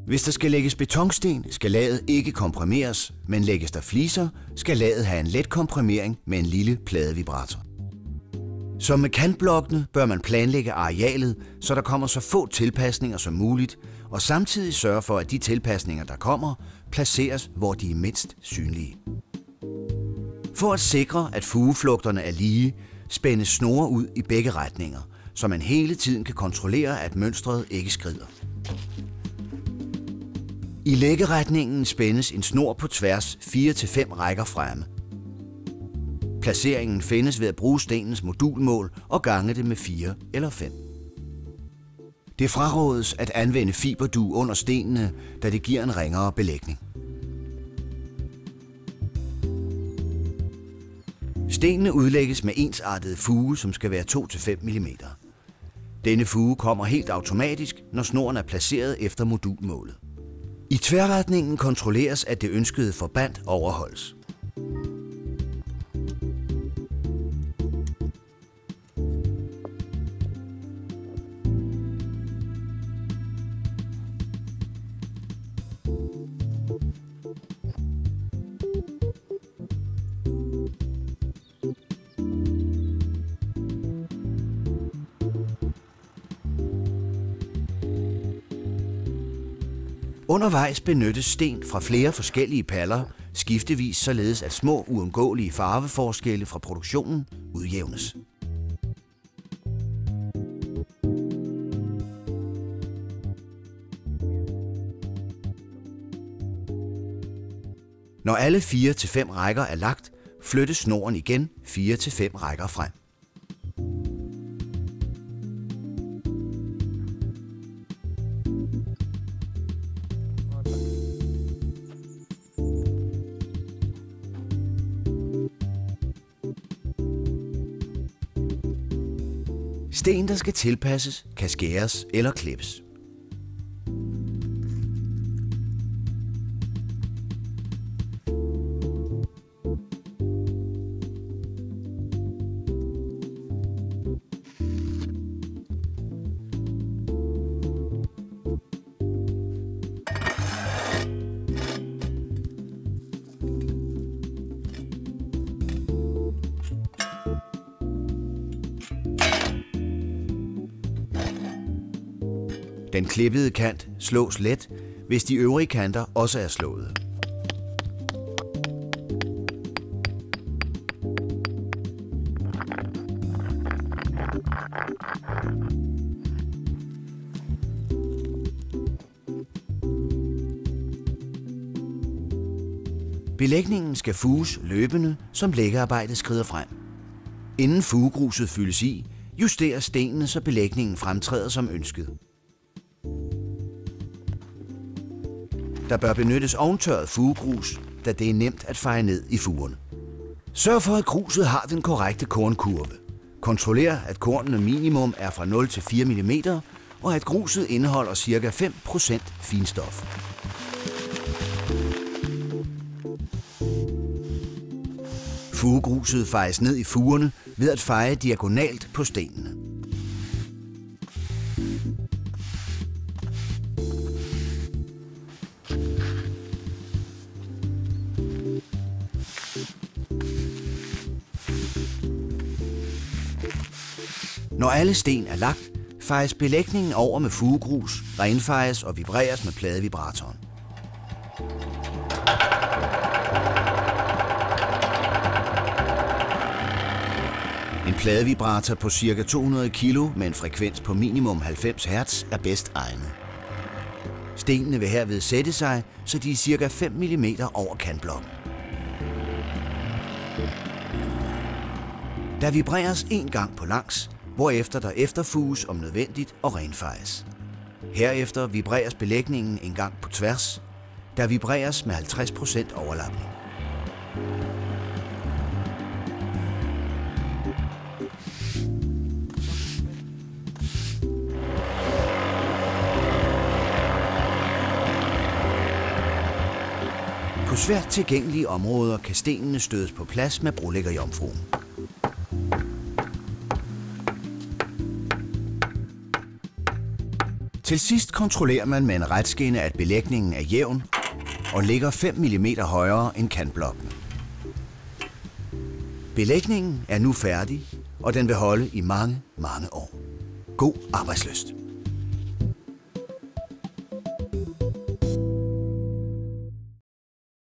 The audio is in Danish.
Hvis der skal lægges betonsten, skal laget ikke komprimeres, men lægges der fliser, skal laget have en let komprimering med en lille pladevibrator. Som med kantblokkene bør man planlægge arealet, så der kommer så få tilpasninger som muligt, og samtidig sørge for, at de tilpasninger, der kommer, placeres, hvor de er mindst synlige. For at sikre, at fugeflugterne er lige, spændes snore ud i begge retninger, så man hele tiden kan kontrollere, at mønstret ikke skrider. I læggeretningen spændes en snor på tværs 4-5 rækker fremme. Placeringen findes ved at bruge stenens modulmål og gange det med 4 eller 5. Det frarådes at anvende fiberdug under stenene, da det giver en ringere belægning. Stenene udlægges med ensartede fuge, som skal være 2-5 mm. Denne fuge kommer helt automatisk, når snoren er placeret efter modulmålet. I tværretningen kontrolleres, at det ønskede forband overholdes. Undervejs benyttes sten fra flere forskellige paller, skiftevis således at små uundgåelige farveforskelle fra produktionen udjævnes. Når alle 4-5 rækker er lagt, flyttes snoren igen 4-5 rækker frem. Sten, der skal tilpasses, kan skæres eller klippes. Den klippede kant slås let, hvis de øvrige kanter også er slået. Belægningen skal fuges løbende, som læggearbejdet skrider frem. Inden fugegruset fyldes i, justeres stenene, så belægningen fremtræder som ønsket. Der bør benyttes ovntørret fugegrus, da det er nemt at feje ned i fugerne. Sørg for, at gruset har den korrekte kornkurve. Kontroller, at kornene minimum er fra 0 til 4 mm, og at gruset indeholder ca. 5% finstof. Fugegruset fejes ned i fugerne ved at feje diagonalt på stenene. Når alle sten er lagt, fejes belægningen over med fugegrus, renfejes og vibreres med pladevibratoren. En pladevibrator på ca. 200 kg med en frekvens på minimum 90 Hz er bedst egnet. Stenene vil herved sætte sig, så de er ca. 5 mm over kantblokken. Der vibreres en gang på langs, hvorefter der efterfuges om nødvendigt og renfejes. Herefter vibreres belægningen en gang på tværs. Der vibreres med 50% overlapning. På svært tilgængelige områder kan stenene stødes på plads med brolæggerjomfruen. Til sidst kontrollerer man med en retskinne, at belægningen er jævn og ligger 5 mm højere end kantblokkene. Belægningen er nu færdig, og den vil holde i mange, mange år. God arbejdslyst!